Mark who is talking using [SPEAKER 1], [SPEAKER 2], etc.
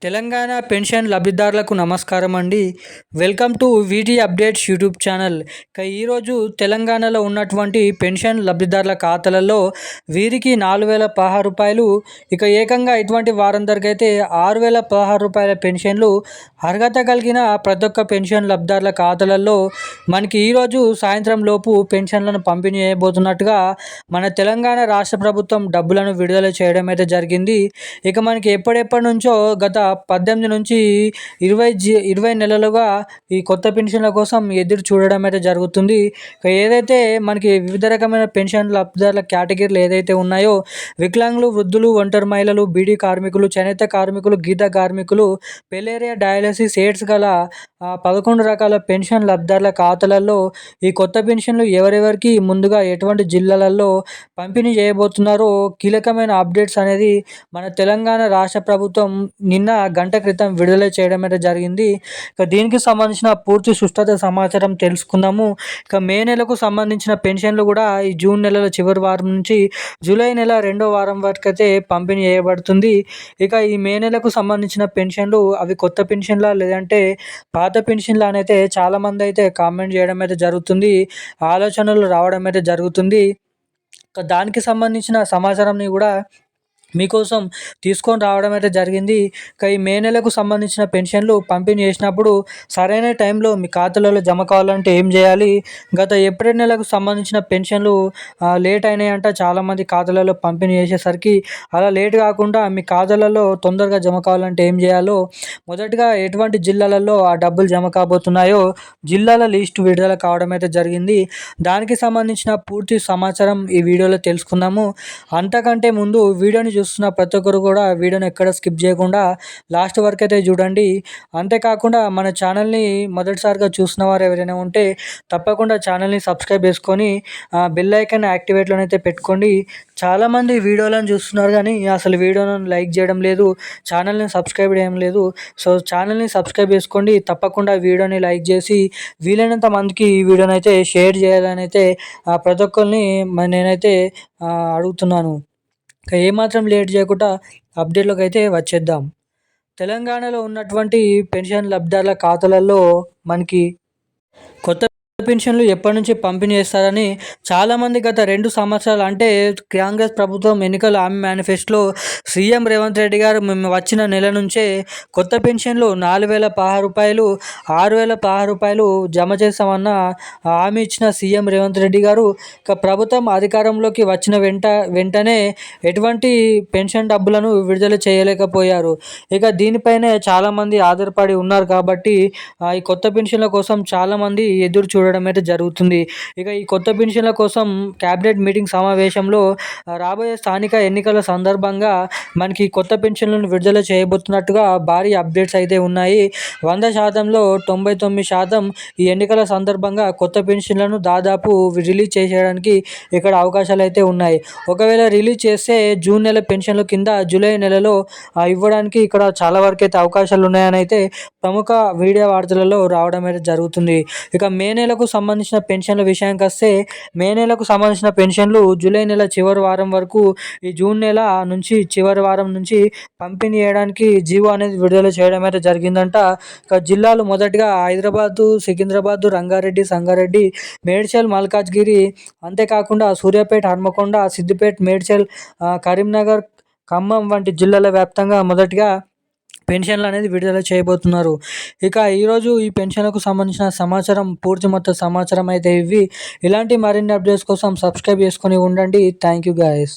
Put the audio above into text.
[SPEAKER 1] Telangana pension లబ్ధిదారులకు నమస్కారం అండి. Welcome to వీటీ updates YouTube channel. ఈరోజు తెలంగాణలో ఉన్నటువంటి పెన్షన్ లబ్ధిదారుల ఖాతాలలో వీరికి 4,016 రూపాయలు, ఇక ఏకంగా ఇటువంటి వారందరికైతే 6,016 రూపాయల పెన్షన్లు అర్హత కలిగిన ప్రతి ఒక్క పెన్షన్ లబ్ధిదారుల ఖాతాలలో మనకి ఈరోజు సాయంత్రం లోపు పెన్షన్లను పంపిణీ చేయబోతున్నట్టుగా మన తెలంగాణ రాష్ట్ర ప్రభుత్వం డబ్బులను విడుదల చేయడం అయితే జరిగింది. ఇక మనకి ఎప్పటి నుంచో గత 18 నుంచి 20 నెలలుగా ఈ కొత్త పెన్షన్ల కోసం ఎదురు చూడడం అయితే జరుగుతుంది. ఏదైతే మనకి వివిధ రకమైన పెన్షన్ లబ్ధిదారుల కేటగిరీలు ఏదైతే ఉన్నాయో, వికలాంగులు, వృద్ధులు, ఒంటరి మహిళలు, బీడీ కార్మికులు, చేనేత కార్మికులు, గీత కార్మికులు, పెలేరియా, డయాలసిస్, ఎయిడ్స్ గల 11 రకాల పెన్షన్ లబ్ధిదారుల ఖాతాలలో ఈ కొత్త పెన్షన్లు ఎవరెవరికి ముందుగా ఎటువంటి జిల్లాలలో పంపిణీ చేయబోతున్నారో కీలకమైన అప్డేట్స్ అనేది మన తెలంగాణ రాష్ట్ర ప్రభుత్వం నిన్న గంట క్రితం విడుదల చేయడం అయితే జరిగింది. దీనికి సంబంధించిన పూర్తి సుష్ఠత సమాచారం తెలుసుకుందాము. మే నెలకు సంబంధించిన పెన్షన్లు కూడా ఈ జూన్ నెలల చివరి వారం నుంచి జూలై నెల 2వ వారం వరకు అయితే పంపిణీ చేయబడుతుంది. ఈ మే నెలకు సంబంధించిన పెన్షన్లు అవి కొత్త పెన్షన్లా లేదంటే పాత పెన్షన్లా అని అయితే చాలామంది అయితే కామెంట్ చేయడం అయితే జరుగుతుంది, ఆలోచనలు రావడం అయితే జరుగుతుంది. దానికి సంబంధించిన సమాచారంని కూడా మీకోసం తీసుకొని రావడం అయితే జరిగింది. ఈ మే నెలకు సంబంధించిన పెన్షన్లు పంపిణీ చేసినప్పుడు సరైన టైంలో మీ ఖాతాలలో జమ కావాలంటే ఏం చేయాలి? గత ఏప్రిల్ నెలకు సంబంధించిన పెన్షన్లు లేట్ అయినాయంట చాలామంది ఖాతాలలో పంపిణీ చేసేసరికి. అలా లేట్ కాకుండా మీ ఖాతాలలో తొందరగా జమ కావాలంటే ఏం చేయాలో, మొదటగా ఎటువంటి జిల్లాలలో ఆ డబ్బులు జమ కాబోతున్నాయో జిల్లాల లిస్టు విడుదల కావడం అయితే జరిగింది. దానికి సంబంధించిన పూర్తి సమాచారం ఈ వీడియోలో తెలుసుకుందాము. అంతకంటే ముందు వీడియోని చూస్తున్న ప్రతి ఒక్కరు కూడా వీడియోని ఎక్కడ స్కిప్ చేయకుండా లాస్ట్ వరకు అయితే చూడండి. అంతేకాకుండా మన ఛానల్ని మొదటిసారిగా చూసిన వారు ఎవరైనా ఉంటే తప్పకుండా ఛానల్ని సబ్స్క్రైబ్ చేసుకొని బెల్ ఐకాన్ యాక్టివేట్లోనే అయితే పెట్టుకోండి. చాలామంది వీడియోలను చూస్తున్నారు కానీ అసలు వీడియోలను లైక్ చేయడం లేదు, ఛానల్ని సబ్స్క్రైబ్ చేయడం లేదు. సో ఛానల్ని సబ్స్క్రైబ్ చేసుకోండి. తప్పకుండా వీడియోని లైక్ చేసి వీలైనంత మందికి ఈ వీడియోని అయితే షేర్ చేయాలని అయితే ప్రతి ఒక్కరిని నేనైతే అడుగుతున్నాను. ఏమాత్రం లేట్ చేయకుండా అప్డేట్లోకి అయితే వచ్చేద్దాం. తెలంగాణలో ఉన్నటువంటి పెన్షన్ లబ్ధిదారుల ఖాతాలలో మనకి కొత్త పెన్షన్లు ఎప్పటి నుంచి పంపిణీ చేస్తారని చాలామంది గత 2 సంవత్సరాలు అంటే కాంగ్రెస్ ప్రభుత్వం ఎన్నికల హామీ మేనిఫెస్టోలో సీఎం రేవంత్ రెడ్డి గారు మేము వచ్చిన నెల నుంచే కొత్త పెన్షన్లు 4,016 రూపాయలు, 6,016 రూపాయలు జమ చేస్తామన్న హామీ ఇచ్చిన సీఎం రేవంత్ రెడ్డి గారు ప్రభుత్వం అధికారంలోకి వచ్చిన వెంటనే ఎటువంటి పెన్షన్ డబ్బులను విడుదల చేయలేకపోయారు. దీనిపైనే చాలామంది ఆధారపడి ఉన్నారు కాబట్టి ఈ కొత్త పెన్షన్ల కోసం చాలామంది ఎదురు చూడడం అయితే జరుగుతుంది. ఈ కొత్త పెన్షన్ల కోసం క్యాబినెట్ మీటింగ్ సమావేశంలో రాబోయే స్థానిక ఎన్నికల సందర్భంగా మనకి కొత్త పెన్షన్లను విడుదల చేయబోతున్నట్టుగా భారీ అప్డేట్స్ అయితే ఉన్నాయి. 100%లో 99% ఈ ఎన్నికల సందర్భంగా కొత్త పెన్షన్లను దాదాపు రిలీజ్ చేసేయడానికి ఇక్కడ అవకాశాలు అయితే ఉన్నాయి. ఒకవేళ రిలీజ్ చేస్తే జూన్ నెల పెన్షన్ల కింద జూలై నెలలో ఇవ్వడానికి ఇక్కడ చాలా వరకు అయితే అవకాశాలు ఉన్నాయని అయితే ప్రముఖ మీడియా వార్తలలో రావడం అయితే జరుగుతుంది. మే నెలకు సంబంధించిన పెన్షన్ల విషయానికి వస్తే మే నెలకు సంబంధించిన పెన్షన్లు జూలై నెల చివరి వారం వరకు ఈ జూన్ నెల నుంచి చివరి వారం నుంచి పంపిణీ చేయడానికి జీవో అనేది విడుదల చేయడం అయితే జరిగిందంట. జిల్లాలు మొదటిగా హైదరాబాదు, సికింద్రాబాదు, రంగారెడ్డి, సంగారెడ్డి, మేడ్చల్, మల్కాజ్గిరి, అంతేకాకుండా సూర్యాపేట, హన్మకొండ, సిద్దిపేట, మేడ్చల్, కరీంనగర్, ఖమ్మం వంటి జిల్లాల వ్యాప్తంగా మొదటిగా పెన్షన్లు అనేది విడుదల చేయబోతున్నారు. ఈరోజు ఈ పెన్షన్లకు సంబంధించిన సమాచారం మొత్తం సమాచారం అయితే ఇవి. ఇలాంటి మరిన్ని అప్డేట్స్ కోసం సబ్స్క్రైబ్ చేసుకొని ఉండండి. Thank you guys.